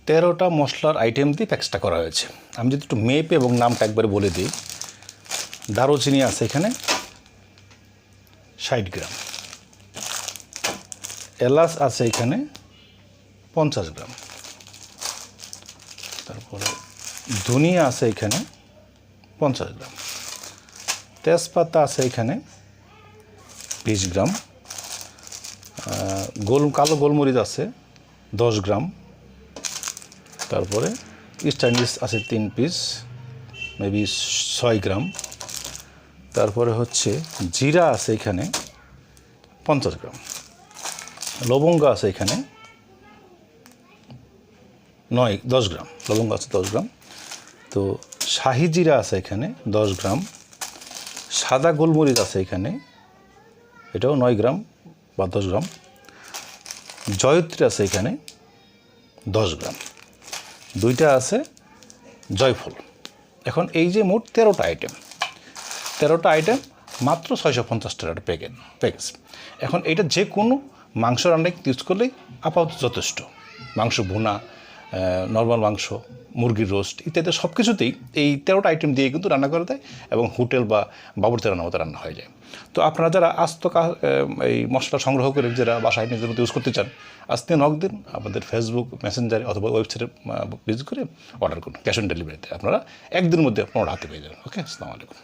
13টা মশলার আইটেম দিয়ে প্যাকেজটা করা হয়েছে। আমি যদি একটু মেপে এবং নামটা একবারে বলে দিই, দারুচিনি আছে এখানে 60 গ্রাম, এলাচ আছে এখানে 50 গ্রাম, তারপরে ধনিয়া আছে এখানে 50 গ্রাম, তেজপাতা আছে এখানে 20 গ্রাম, কালো গোলমরিচ আছে 10 গ্রাম, তারপরে ইস্ট ইন্ডিজ আছে 3 পিস, মেবি 6 গ্রাম, তারপরে হচ্ছে জিরা আছে এখানে 50 গ্রাম, লবঙ্গ আছে এখানে 10 গ্রাম, লবঙ্গ আছে 10 গ্রাম, তো শাহি জিরা আছে এখানে 10 গ্রাম, সাদা গোলমরিচ আছে এখানে, এটাও 9 গ্রাম বা 10 গ্রাম, জয়ত্রী আছে এখানে 10 গ্রাম, 2টা আছে জয়ফল। এখন এই যে মোট 13টা আইটেম মাত্র 650 টাকার প্যাকেজ। এখন এটা যে কোনো মাংস রান্নায় ইউজ করলেই আপাতত যথেষ্ট। মাংস ভুনা, নর্মাল মাংস, মুরগির রোস্ট ইত্যাদি সব কিছুতেই এই 13টা আইটেম দিয়ে কিন্তু রান্না করা যায় এবং হোটেল বা বাবুর্চি রান্নার মতো রান্না হয়ে যায়। তো আপনারা যারা আস্ত এই মশলা সংগ্রহ করে যারা বাসায় নিজের মতো ইউজ করতে চান, আজকে নক দিন আমাদের ফেসবুক মেসেঞ্জারে অথবা ওয়েবসাইটে ভিজিট করে অর্ডার করুন। ক্যাশ অন ডেলিভারিতে আপনারা একদিনের মধ্যে আপনার হাতে পেয়ে যাবেন। ওকে, আসসালামু আলাইকুম।